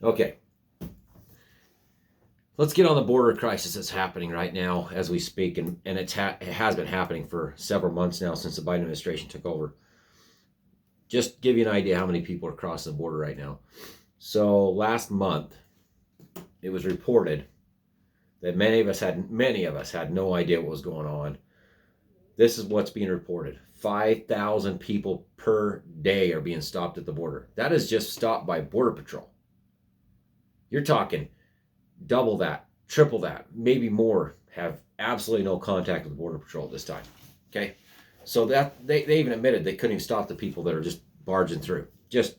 Okay, let's get on the border crisis that's happening right now as we speak, and it has been happening for several months now since the Biden administration took over. Just give you an idea how many people are crossing the border right now. So last month, it was reported that many of us had no idea what was going on. This is what's being reported. 5,000 people per day are being stopped at the border. That is just stopped by Border Patrol. You're talking double that, triple that, maybe more have absolutely no contact with Border Patrol this time. Okay? So that they even admitted they couldn't even stop the people that are just barging through. Just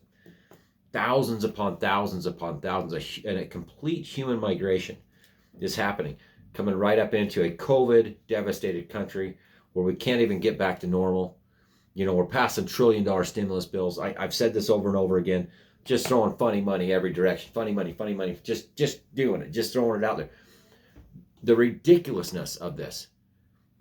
thousands upon thousands upon thousands and a complete human migration is happening, coming right up into a COVID devastated country where we can't even get back to normal. You know, we're passing $1 trillion stimulus bills. I've said this over and over again, just throwing funny money every direction. Funny money, just doing it, just throwing it out there. The ridiculousness of this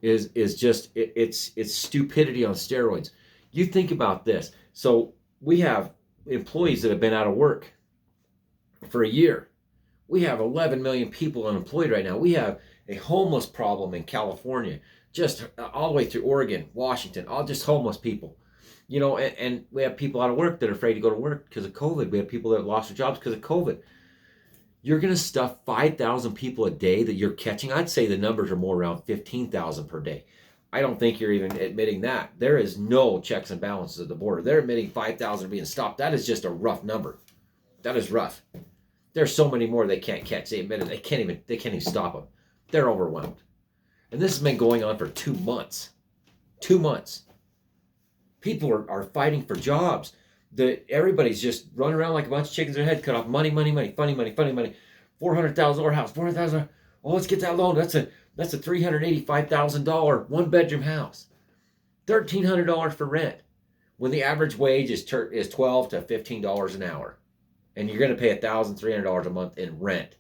is just it's stupidity on steroids. You think about this. So we have employees that have been out of work for a year. We have 11 million people unemployed right now. We have a homeless problem in California, just all the way through Oregon, Washington, all just homeless people. You know, and we have people out of work that are afraid to go to work because of COVID. We have people that have lost their jobs because of COVID. You're going to stuff 5,000 people a day that you're catching. I'd say the numbers are more around 15,000 per day. I don't think you're even admitting that. There is no checks and balances at the border. They're admitting 5,000 being stopped. That is just a rough number. That is rough. There's so many more they can't catch. They admitted they can't even stop them. They're overwhelmed. And this has been going on for 2 months. 2 months. People are fighting for jobs. Everybody's just running around like a bunch of chickens with their head cut off. Money, funny money. 400,000 or house, 400,000. Oh, let's get that loan. That's a $385,000 one-bedroom house. $1,300 for rent, when the average wage is $12 to $15 an hour, and you're going to pay $1,300 a month in rent.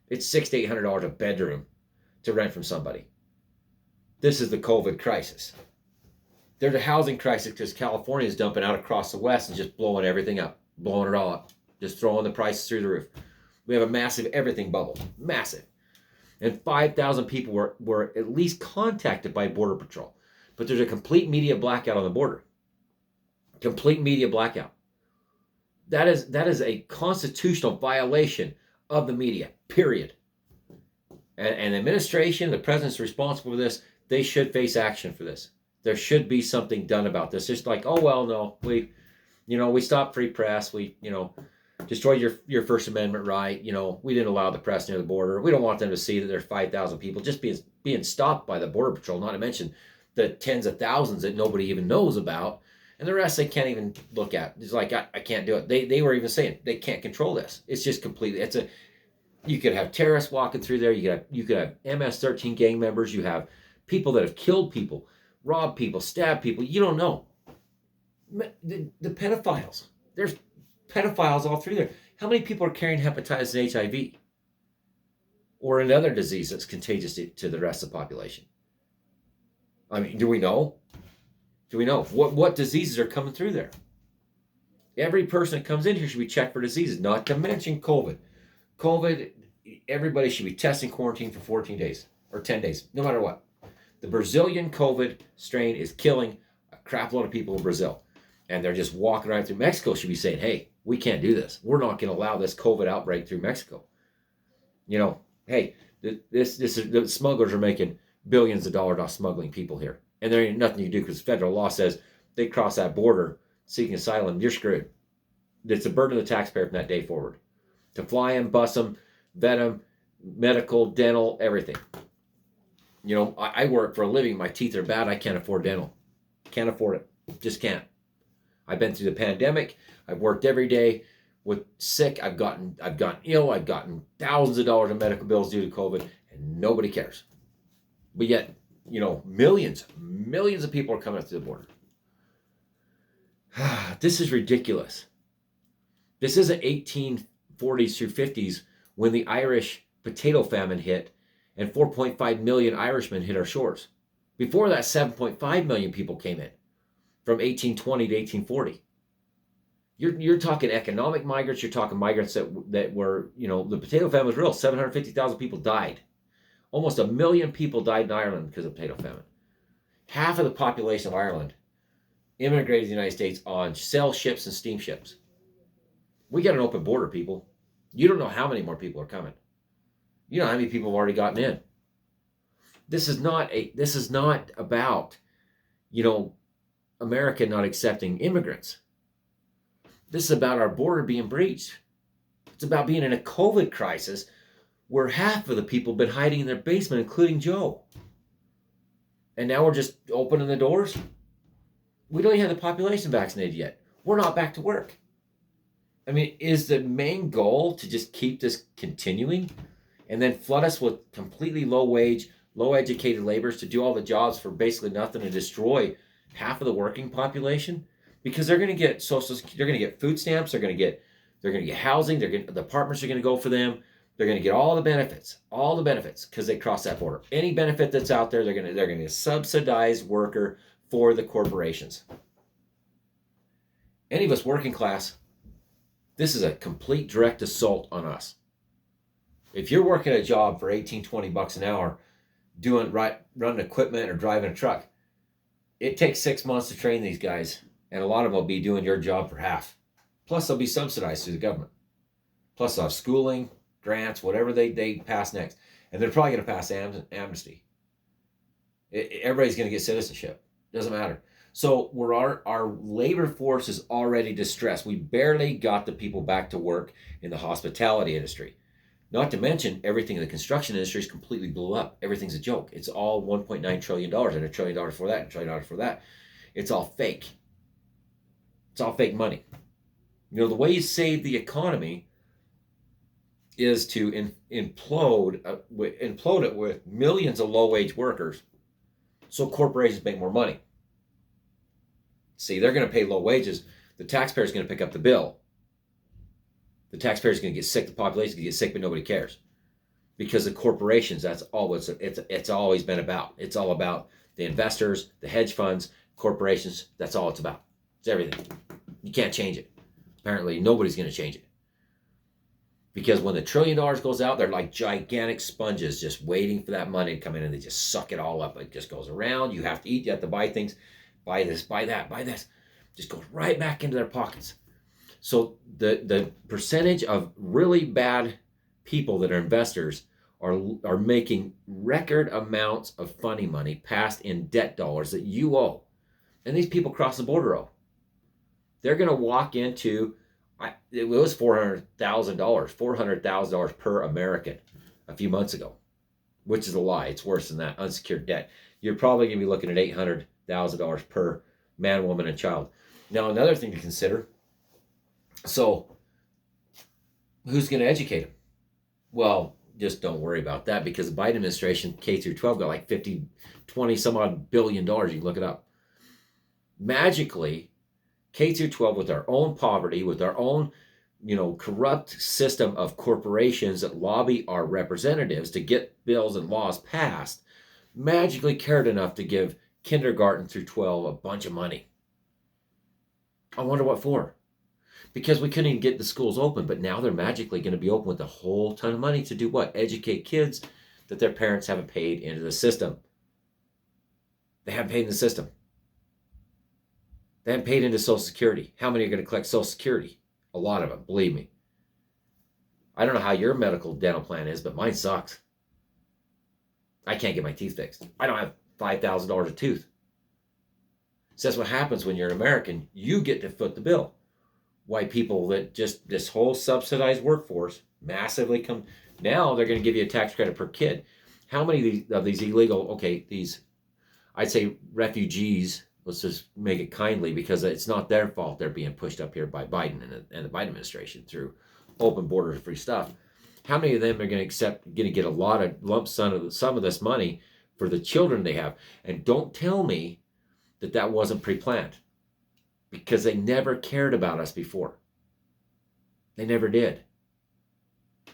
It's $600 to $800 a bedroom to rent from somebody. This is the COVID crisis. There's a housing crisis because California is dumping out across the West and just blowing everything up, blowing it all up, just throwing the prices through the roof. We have a massive everything bubble, massive. And 5,000 people were at least contacted by Border Patrol. But there's a complete media blackout on the border. Complete media blackout. That is a constitutional violation of the media, period. And the administration, the president's responsible for this. They should face action for this. There should be something done about this. Just like, oh well, no, we stopped free press. We destroyed your First Amendment right. We didn't allow the press near the border. We don't want them to see that there's 5,000 people just being stopped by the Border Patrol. Not to mention the tens of thousands that nobody even knows about, and the rest they can't even look at. It's like I can't do it. They were even saying they can't control this. It's just completely. You could have terrorists walking through there. You could have MS-13 gang members. You have people that have killed people, robbed people, stabbed people. You don't know. The pedophiles. There's pedophiles all through there. How many people are carrying hepatitis and HIV? Or another disease that's contagious to the rest of the population? I mean, do we know? Do we know? What diseases are coming through there? Every person that comes in here should be checked for diseases, not to mention COVID. COVID, everybody should be tested and quarantined for 14 days or 10 days, no matter what. The Brazilian COVID strain is killing a crap load of people in Brazil. And they're just walking right through. Mexico should be saying, hey, we can't do this. We're not going to allow this COVID outbreak through Mexico. Hey, the smugglers are making billions of dollars off smuggling people here. And there ain't nothing you can do because federal law says they cross that border seeking asylum, you're screwed. It's a burden of the taxpayer from that day forward. To fly them, bus them, vet them, medical, dental, everything. I work for a living. My teeth are bad. I can't afford dental. Can't afford it. Just can't. I've been through the pandemic. I've worked every day with sick. I've gotten ill. I've gotten thousands of dollars in medical bills due to COVID, and nobody cares. But yet, millions of people are coming up to the border. This is ridiculous. This isn't 1840s through 50s when the Irish potato famine hit and 4.5 million Irishmen hit our shores. Before that, 7.5 million people came in from 1820 to 1840. You're talking economic migrants. You're talking migrants that were, the potato famine was real. 750,000 people died. Almost 1 million people died in Ireland because of potato famine. Half of the population of Ireland immigrated to the United States on sail ships and steamships. We got an open border, people. You don't know how many more people are coming. You know how many people have already gotten in. This is not about, America not accepting immigrants. This is about our border being breached. It's about being in a COVID crisis where half of the people have been hiding in their basement, including Joe. And now we're just opening the doors. We don't even have the population vaccinated yet. We're not back to work. I mean, is the main goal to just keep this continuing and then flood us with completely low wage, low educated laborers to do all the jobs for basically nothing and destroy half of the working population? Because they're going to get they're going to get food stamps, they're going to get housing, the apartments are going to go for them. They're going to get all the benefits because they cross that border. Any benefit that's out there, they're going to subsidize worker for the corporations. Any of us working class, this is a complete direct assault on us. If you're working a job for 18, 20 bucks an hour, running equipment or driving a truck, it takes 6 months to train these guys, and a lot of them will be doing your job for half. Plus, they'll be subsidized through the government. Plus, they'll have schooling, grants, whatever they pass next. And they're probably going to pass amnesty. Everybody's going to get citizenship. Doesn't matter. So our labor force is already distressed. We barely got the people back to work in the hospitality industry. Not to mention, everything in the construction industry is completely blew up. Everything's a joke. It's all $1.9 trillion and $1 trillion for that and $1 trillion for that. It's all fake. It's all fake money. The way you save the economy is to implode it with millions of low-wage workers so corporations make more money. See, they're going to pay low wages. The taxpayer's going to pick up the bill. The taxpayer's going to get sick. The population's going to get sick, but nobody cares. Because the corporations, that's all it's always been about. It's all about the investors, the hedge funds, corporations. That's all it's about. It's everything. You can't change it. Apparently, nobody's going to change it. Because when the $1 trillion goes out, they're like gigantic sponges just waiting for that money to come in, and they just suck it all up. It just goes around. You have to eat. You have to buy things. Buy this, buy that, buy this. Just goes right back into their pockets. So the percentage of really bad people that are investors are making record amounts of funny money passed in debt dollars that you owe. And these people cross the border owe. They're going to walk into, it was $400,000 per American a few months ago, which is a lie. It's worse than that. Unsecured debt. You're probably going to be looking at $800,000 per man, woman, and child. Now, another thing to consider. So, who's going to educate them? Well, just don't worry about that, because the Biden administration, K through 12, got like 20 some odd billion dollars. You can look it up. Magically, K through 12, with our own poverty, with our own, corrupt system of corporations that lobby our representatives to get bills and laws passed, magically cared enough to give kindergarten through 12 a bunch of money. I wonder what for. Because we couldn't even get the schools open, but now they're magically going to be open with a whole ton of money to do what? Educate kids that their parents haven't paid into the system. They haven't paid in the system. They haven't paid into Social Security. How many are going to collect Social Security? A lot of them, believe me. I don't know how your medical dental plan is, but mine sucks. I can't get my teeth fixed. I don't have $5,000 a tooth. So that's what happens when you're an American. You get to foot the bill. Why people that just, this whole subsidized workforce massively come, now they're going to give you a tax credit per kid. How many of these illegal, these, I'd say refugees, let's just make it kindly, because it's not their fault they're being pushed up here by Biden and the Biden administration through open borders and free stuff. How many of them are going to get a lot of lump sum of some of this money for the children they have? And don't tell me that wasn't pre-planned, because they never cared about us before. They never did.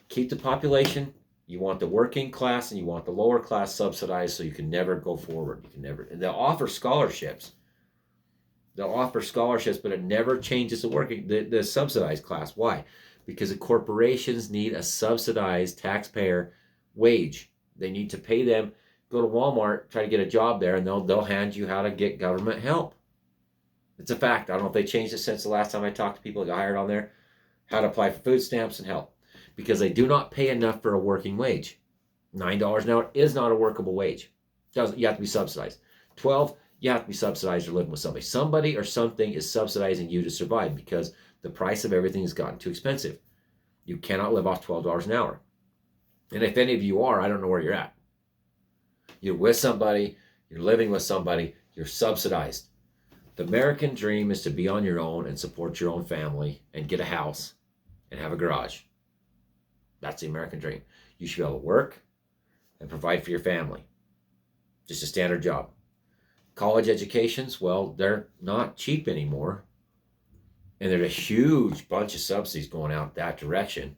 Keep the population. You want the working class and you want the lower class subsidized, so you can never go forward. You can never. And they'll offer scholarships They'll offer scholarships, but it never changes the subsidized class. Why? Because the corporations need a subsidized taxpayer wage. They need to pay them. Go to Walmart, try to get a job there, and they'll hand you how to get government help. It's a fact. I don't know if they changed it since the last time I talked to people that got hired on there. How to apply for food stamps and help. Because they do not pay enough for a working wage. $9 an hour is not a workable wage. You have to be subsidized. 12, you have to be subsidized or living with somebody. Somebody or something is subsidizing you to survive because the price of everything has gotten too expensive. You cannot live off $12 an hour. And if any of you are, I don't know where you're at. You're with somebody, you're living with somebody, you're subsidized. The American dream is to be on your own and support your own family and get a house and have a garage. That's the American dream. You should be able to work and provide for your family. Just a standard job. College educations, well, they're not cheap anymore. And there's a huge bunch of subsidies going out that direction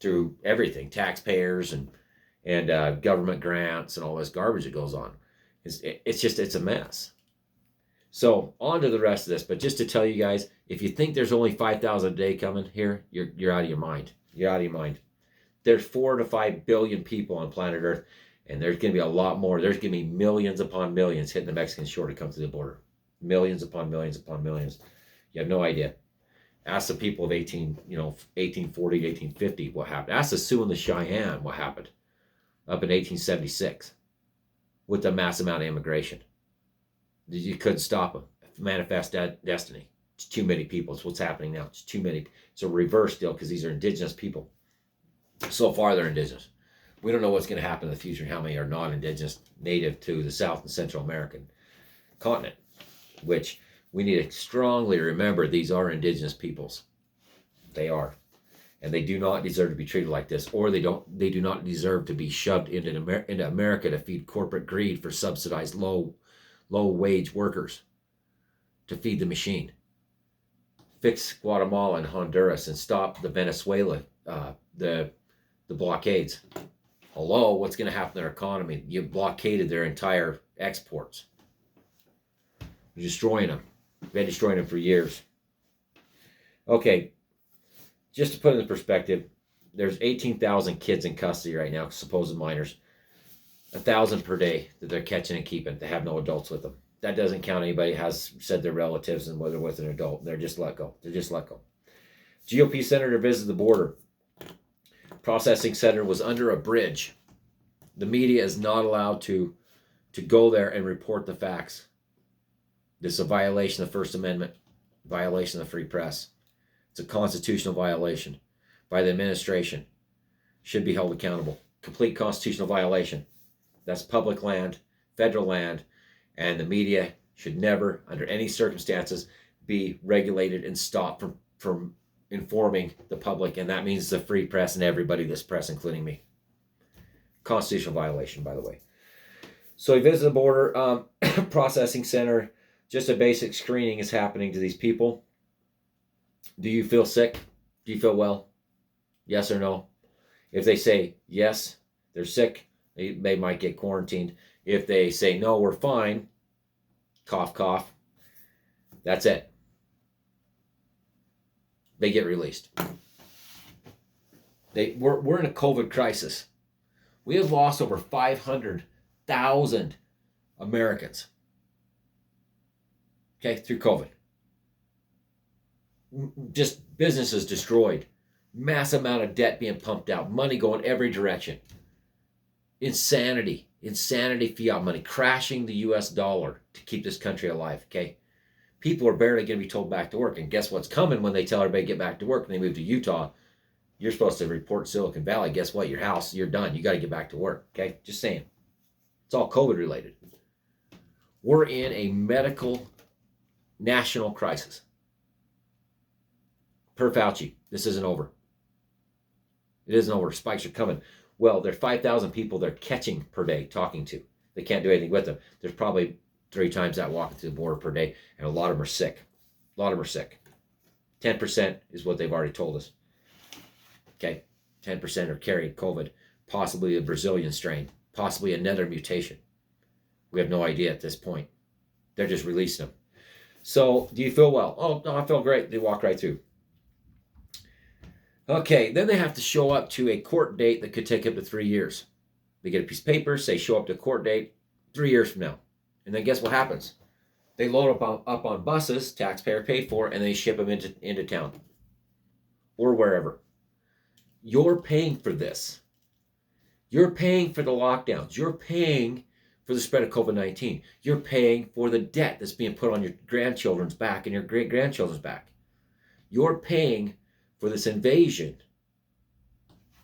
through everything, taxpayers and government grants and all this garbage that goes on. It's a mess. So on to the rest of this, but just to tell you guys, if you think there's only 5,000 a day coming here, you're out of your mind. You're out of your mind. There's 4 to 5 billion people on planet Earth, and there's going to be a lot more. There's going to be millions upon millions hitting the Mexican shore to come to the border. Millions upon millions upon millions. You have no idea. Ask the people of 1840 to 1850 what happened. Ask the Sioux and the Cheyenne what happened up in 1876 with the mass amount of immigration. You couldn't stop them. Manifest destiny. It's too many people. It's what's happening now. It's too many. It's a reverse deal because these are indigenous people. So far, they're indigenous. We don't know what's going to happen in the future and how many are non-indigenous, native to the South and Central American continent, which we need to strongly remember these are indigenous peoples. They are. And they do not deserve to be treated like this, or they do not deserve to be shoved into America to feed corporate greed for subsidized low-wage workers to feed the machine. Fix Guatemala and Honduras and stop the Venezuela, the blockades. Hello, what's going to happen to their economy? You blockaded their entire exports. You're destroying them. You've been destroying them for years. Okay, just to put it in perspective, there's 18,000 kids in custody right now, supposed minors. 1,000 per day that they're catching and keeping. They have no adults with them. That doesn't count anybody has said their relatives and whether with an adult. They're just let go. They're just let go. GOP senator visited the border. Processing center was under a bridge. The media is not allowed to go there and report the facts. This is a violation of the First Amendment, violation of the free press. It's a constitutional violation by the administration. Should be held accountable. Complete constitutional violation. That's public land, federal land, and the media should never, under any circumstances, be regulated and stopped from informing the public, and that means the free press and everybody that's press, including me. Constitutional violation, by the way. So he visited the border processing center. Just a basic screening is happening to these people. Do you feel sick? Do you feel well? Yes or no? If they say yes, they're sick, they might get quarantined. If they say no, we're fine, cough, cough, that's it. They get released. We're in a COVID crisis. We have lost over 500,000 Americans, okay, through COVID. Just businesses destroyed. Mass amount of debt being pumped out. Money going every direction. Insanity. Insanity fiat money. Crashing the U.S. dollar to keep this country alive, okay? People are barely going to be told back to work. And guess what's coming when they tell everybody to get back to work and they move to Utah? You're supposed to report Silicon Valley. Guess what? Your house, you're done. You got to get back to work, okay? Just saying. It's all COVID related. We're in a medical national crisis. Per Fauci, this isn't over. It isn't over. Spikes are coming. Well, there are 5,000 people they're catching per day, talking to. They can't do anything with them. There's probably 3 times that walking through the border per day, and a lot of them are sick. A lot of them are sick. 10% is what they've already told us. Okay, 10% are carrying COVID, possibly a Brazilian strain, possibly another mutation. We have no idea at this point. They're just releasing them. So, do you feel well? Oh, no, I feel great. They walk right through. Okay, then they have to show up to a court date that could take up to 3 years. They get a piece of paper, say show up to court date 3 years from now. And then guess what happens? They load up on buses, taxpayer paid for, and they ship them into town or wherever. You're paying for this. You're paying for the lockdowns. You're paying for the spread of COVID-19. You're paying for the debt that's being put on your grandchildren's back and your great-grandchildren's back. You're paying for this invasion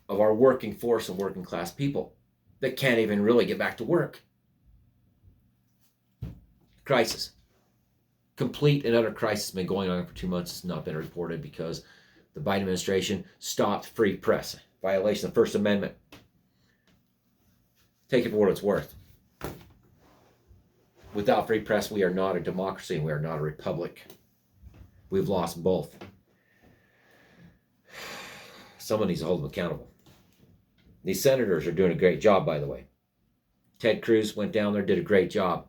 of our working force and working class people that can't even really get back to work. Crisis. Complete and utter crisis has been going on for 2 months. It's not been reported because the Biden administration stopped free press. Violation of the First Amendment. Take it for what it's worth. Without free press, we are not a democracy and we are not a republic. We've lost both. Someone needs to hold them accountable. These senators are doing a great job, by the way. Ted Cruz went down there, did a great job.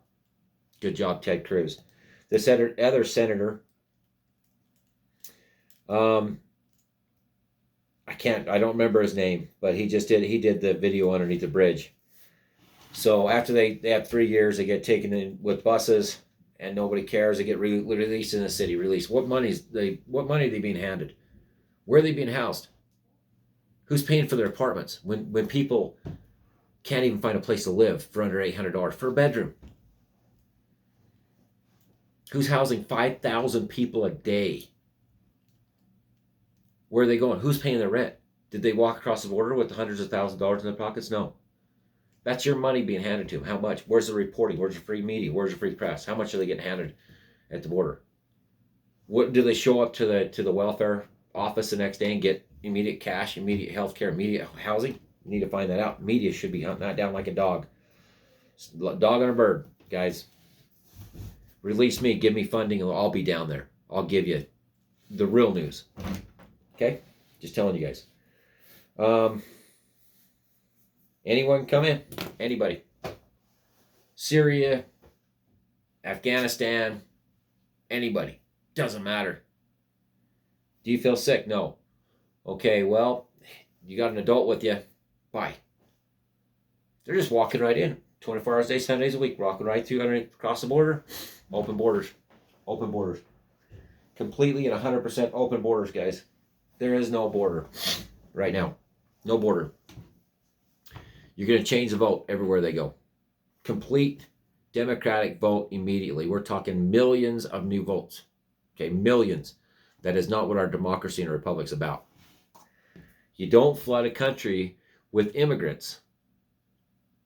Good job, Ted Cruz. This other senator, I don't remember his name, but he did the video underneath the bridge. So after they have 3 years, they get taken in with buses, and nobody cares. They get released in the city. Released. What money are they being handed? Where are they being housed? Who's paying for their apartments when people can't even find a place to live for under $800 for a bedroom? Who's housing 5,000 people a day? Where are they going? Who's paying their rent? Did they walk across the border with hundreds of thousands of dollars in their pockets? No. That's your money being handed to them. How much? Where's the reporting? Where's the free media? Where's the free press? How much are they getting handed at the border? What do they show up to the welfare office the next day and get immediate cash, immediate health care, immediate housing? You need to find that out. Media should be hunting that down like a dog. Dog and a bird, guys. Release me, give me funding, and I'll be down there. I'll give you the real news. Okay? Just telling you guys. Anyone come in? Anybody? Syria, Afghanistan, anybody. Doesn't matter. Do you feel sick? No. Okay, well, you got an adult with you. Bye. They're just walking right in. 24 hours a day, 7 days a week. Walking right through, across the border. Open borders. Open borders. Completely and 100% open borders, guys. There is no border right now. No border. You're going to change the vote everywhere they go. Complete Democratic vote immediately. We're talking millions of new votes. Okay, millions. That is not what our democracy and a republic's about. You don't flood a country with immigrants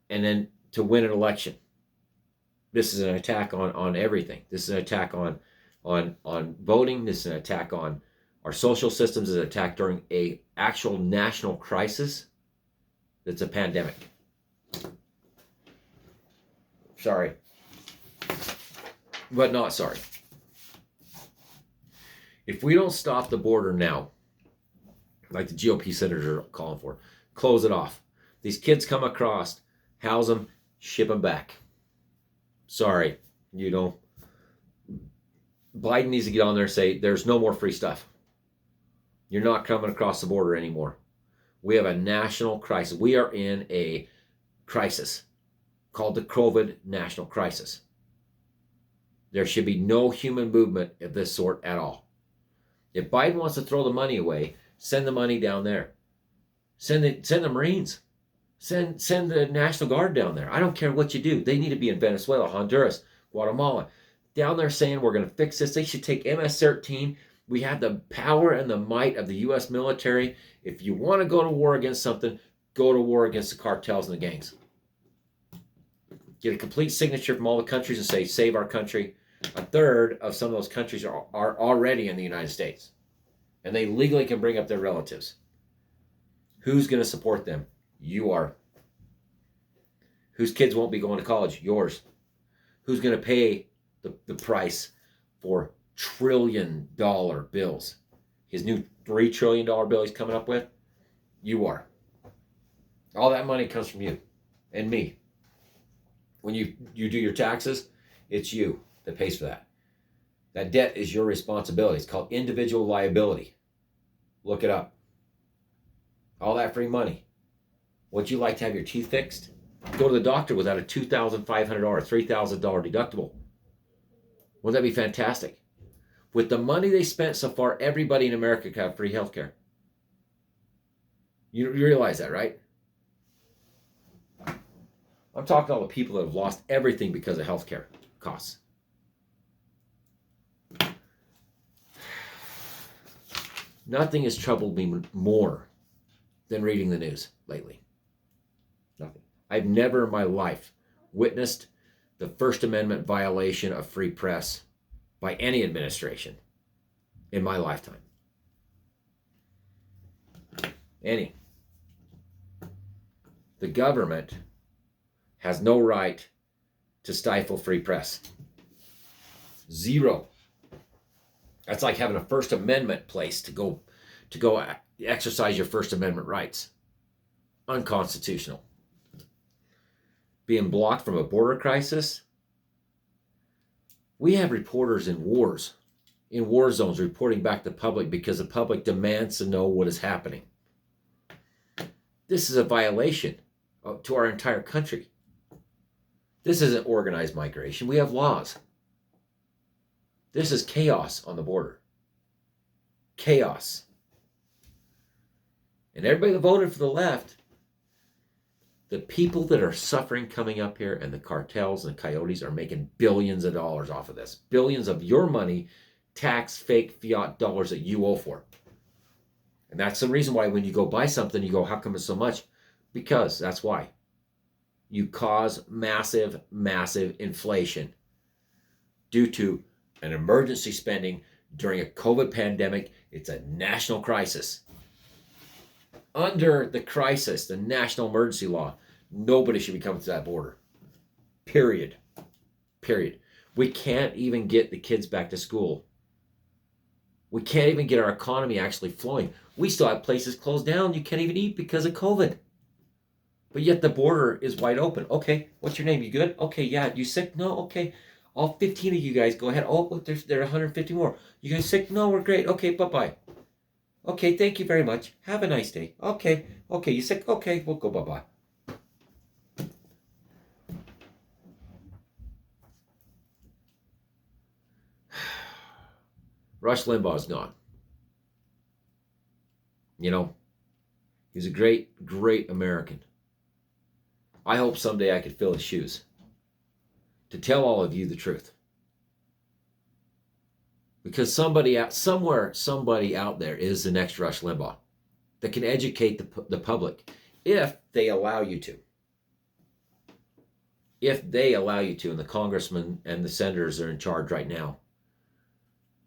and then to win an election. This is an attack on everything. This is an attack on voting. This is an attack on our social systems. Is an attack during a actual national crisis. That's a pandemic. Sorry. But not sorry. If we don't stop the border now, like the GOP senators are calling for, close it off. These kids come across, house them, ship them back. Sorry, Biden needs to get on there and say, there's no more free stuff. You're not coming across the border anymore. We have a national crisis. We are in a crisis called the COVID national crisis. There should be no human movement of this sort at all. If Biden wants to throw the money away, send the money down there. Send the Marines. Send the National Guard down there. I don't care what you do. They need to be in Venezuela, Honduras, Guatemala. Down there saying we're going to fix this. They should take MS-13. We have the power and the might of the U.S. military. If you want to go to war against something, go to war against the cartels and the gangs. Get a complete signature from all the countries and say, save our country. A third of some of those countries are already in the United States. And they legally can bring up their relatives. Who's going to support them? You are. Whose kids won't be going to college? Yours. Who's going to pay the price for $1 trillion bills? His new $3 trillion bill he's coming up with? You are. All that money comes from you and me. When you do your taxes, it's you that pays for that. That debt is your responsibility. It's called individual liability. Look it up. All that free money. Would you like to have your teeth fixed? Go to the doctor without a $2,500, $3,000 deductible. Wouldn't that be fantastic? With the money they spent so far, everybody in America could have free health care. You realize that, right? I'm talking to all the people that have lost everything because of health care costs. Nothing has troubled me more than reading the news lately. Nothing. I've never in my life witnessed the First Amendment violation of free press by any administration in my lifetime. Any. The government has no right to stifle free press. Zero. That's like having a First Amendment place to go exercise your First Amendment rights. Unconstitutional. Being blocked from a border crisis. We have reporters in war zones reporting back to the public because the public demands to know what is happening. This is a violation to our entire country. This isn't organized migration. We have laws. This is chaos on the border. Chaos. And everybody that voted for the left, the people that are suffering coming up here and the cartels and the coyotes are making billions of dollars off of this. Billions of your money, tax, fake fiat dollars that you owe for. And that's the reason why when you go buy something, you go, how come it's so much? Because that's why. You cause massive, massive inflation due to an emergency spending during a COVID pandemic. It's a national crisis. Under the crisis, the national emergency law, nobody should be coming to that border. Period. Period. We can't even get the kids back to school. We can't even get our economy actually flowing. We still have places closed down. You can't even eat because of COVID. But yet the border is wide open. Okay, what's your name? You good? Okay, yeah. You sick? No? Okay. All 15 of you guys go ahead. Oh, look, there are 150 more. You guys sick? No, we're great. Okay, bye-bye. Okay, thank you very much. Have a nice day. Okay, you sick? Okay, we'll go bye-bye. Rush Limbaugh's gone. You know, he's a great, great American. I hope someday I could fill his shoes to tell all of you the truth. Because somebody out there is the next Rush Limbaugh that can educate the public if they allow you to. If they allow you to, and the congressmen and the senators are in charge right now,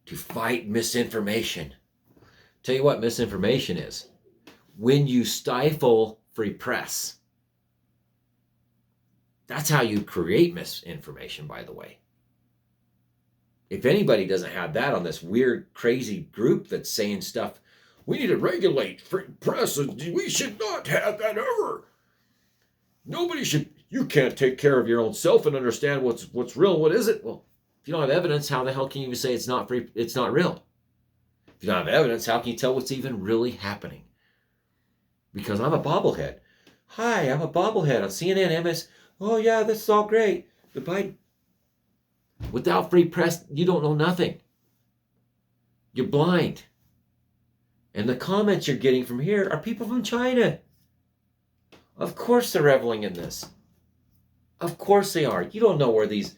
to fight misinformation. Tell you what misinformation is. When you stifle free press. That's how you create misinformation, by the way. If anybody doesn't have that on this weird, crazy group that's saying stuff, we need to regulate free press. We should not have that ever. Nobody should. You can't take care of your own self and understand what's real and what isn't. Well, if you don't have evidence, how the hell can you say it's not free? It's not real. If you don't have evidence, how can you tell what's even really happening? Because I'm a bobblehead. Hi, I'm a bobblehead on CNN, MS. Oh yeah, this is all great. The Biden. Without free press, you don't know nothing. You're blind. And the comments you're getting from here are people from China. Of course they're reveling in this. Of course they are. You don't know where these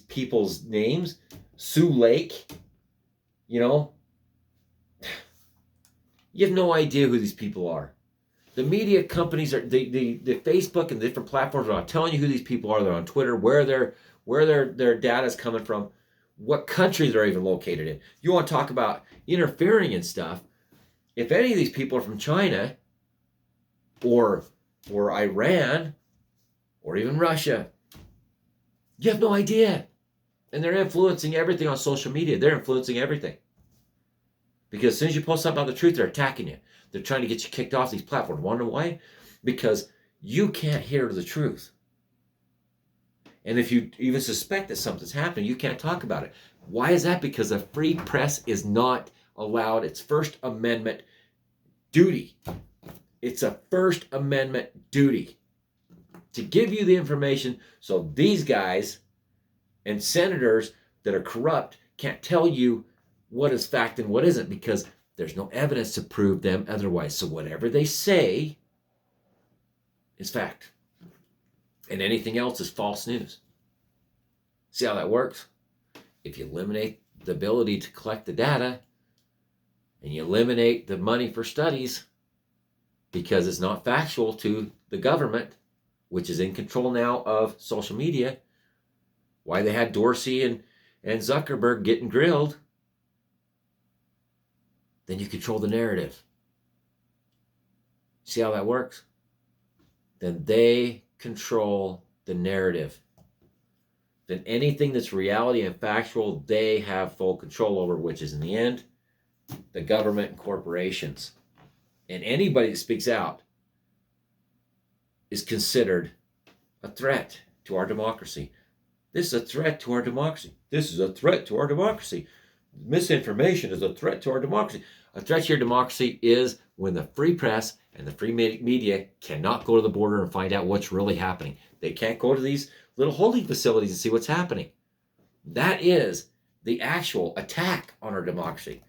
people's names, Sioux Lake, you know. You have no idea who these people are. The media companies are the Facebook and the different platforms are not telling you who these people are. They're on Twitter, where their data is coming from, what country they're even located in. You want to talk about interfering in stuff? If any of these people are from China, or Iran, or even Russia, you have no idea. And they're influencing everything on social media. They're influencing everything. Because as soon as you post something about the truth, they're attacking you. They're trying to get you kicked off these platforms. Wonder why? Because you can't hear the truth. And if you even suspect that something's happening, you can't talk about it. Why is that? Because the free press is not allowed. It's First Amendment duty. It's a First Amendment duty to give you the information so these guys and senators that are corrupt can't tell you what is fact and what isn't, because there's no evidence to prove them otherwise. So whatever they say is fact. And anything else is false news. See how that works? If you eliminate the ability to collect the data and you eliminate the money for studies because it's not factual to the government, which is in control now of social media, why they had Dorsey and Zuckerberg getting grilled, then you control the narrative. See how that works? Then they control the narrative. Then anything that's reality and factual, they have full control over, which is in the end, the government and corporations. And anybody that speaks out is considered a threat to our democracy. This is a threat to our democracy. This is a threat to our democracy. Misinformation is a threat to our democracy. A threat to your democracy is when the free press and the free media cannot go to the border and find out what's really happening. They can't go to these little holding facilities and see what's happening. That is the actual attack on our democracy.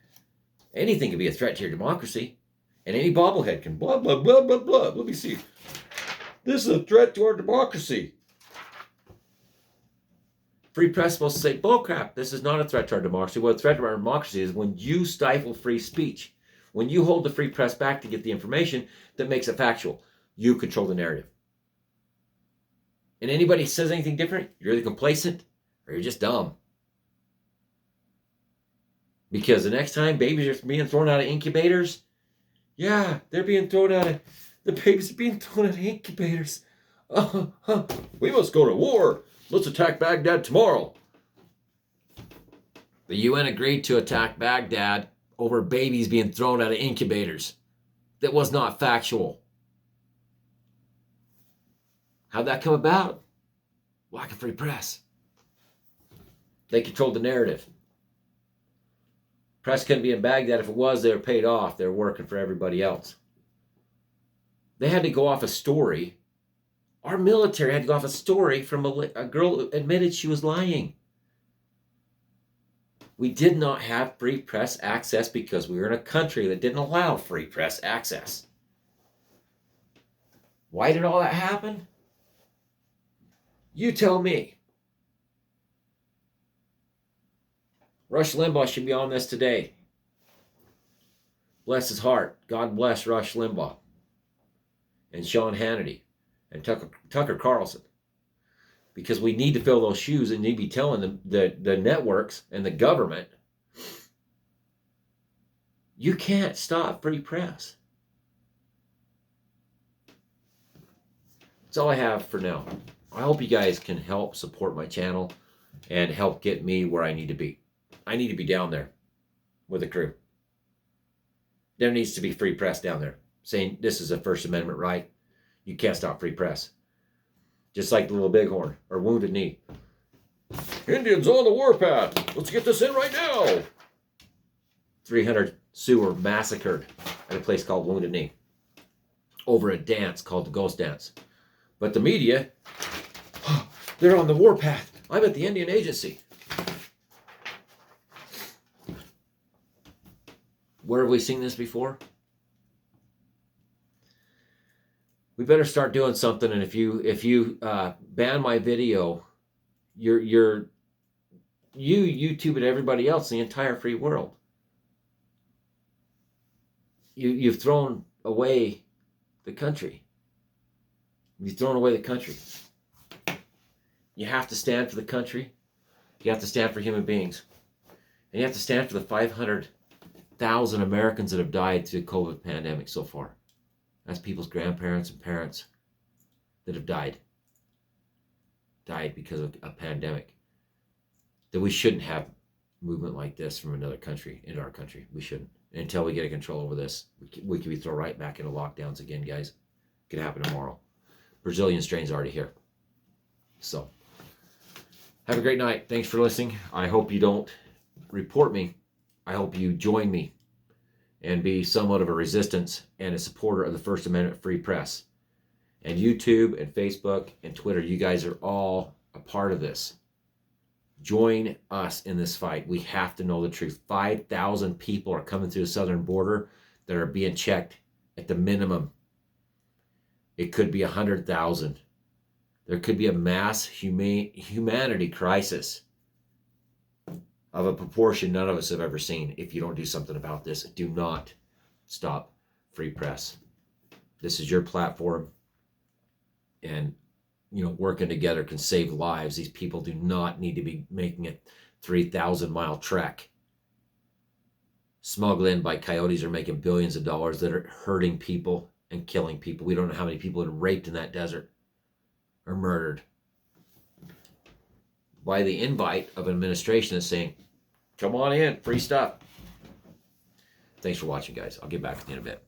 Anything can be a threat to your democracy. And any bobblehead can blah, blah, blah, blah, blah. Let me see. This is a threat to our democracy. Free press is supposed to say, bullcrap, this is not a threat to our democracy. What a threat to our democracy is when you stifle free speech. When you hold the free press back to get the information that makes it factual. You control the narrative. And anybody says anything different, you're either complacent or you're just dumb. Because the next time babies are being thrown out of incubators, yeah, they're being thrown out of, the babies are being thrown out of incubators. We must go to war. Let's attack Baghdad tomorrow. The UN agreed to attack Baghdad over babies being thrown out of incubators. That was not factual. How'd that come about? Lack of free press. They controlled the narrative. Press couldn't be in Baghdad. If it was, they were paid off. They were working for everybody else. They had to go off a story. Our military had to go off a story from a girl who admitted she was lying. We did not have free press access because we were in a country that didn't allow free press access. Why did all that happen? You tell me. Rush Limbaugh should be on this today. Bless his heart. God bless Rush Limbaugh. And Sean Hannity. And Tucker Carlson. Because we need to fill those shoes and need to be telling them, the networks and the government, you can't stop free press. That's all I have for now. I hope you guys can help support my channel and help get me where I need to be. I need to be down there with a crew. There needs to be free press down there saying this is a First Amendment right. You can't stop free press. Just like the little bighorn or Wounded Knee. Indians on the warpath. Let's get this in right now. 300 Sioux were massacred at a place called Wounded Knee over a dance called the Ghost Dance. But the media, they're on the warpath. I'm at the Indian Agency. Where have we seen this before? We better start doing something. And if you ban my video, you YouTube and everybody else in the entire free world. You've thrown away the country. You've thrown away the country. You have to stand for the country. You have to stand for human beings. And you have to stand for the 500,000 Americans that have died through the COVID pandemic so far. That's people's grandparents and parents that have died because of a pandemic. That we shouldn't have movement like this from another country into our country. We shouldn't. Until we get a control over this, we could be thrown right back into lockdowns again, guys. It could happen tomorrow. Brazilian strain's already here. So, Have a great night. Thanks for listening. I hope you don't report me. I hope you join me and be somewhat of a resistance and a supporter of the First Amendment free press. And YouTube and Facebook and Twitter, you guys are all a part of this. Join us in this fight. We have to know the truth. 5,000 people are coming through the southern border that are being checked at the minimum. It could be 100,000. There could be a mass humanity crisis of a proportion none of us have ever seen if you don't do something about this. Do not stop free press. This is your platform. And, working together can save lives. These people do not need to be making a 3,000-mile trek. Smuggled in by coyotes are making billions of dollars that are hurting people and killing people. We don't know how many people are raped in that desert or murdered by the invite of an administration that's saying, come on in, free stuff. Thanks for watching, guys. I'll get back to you in a bit.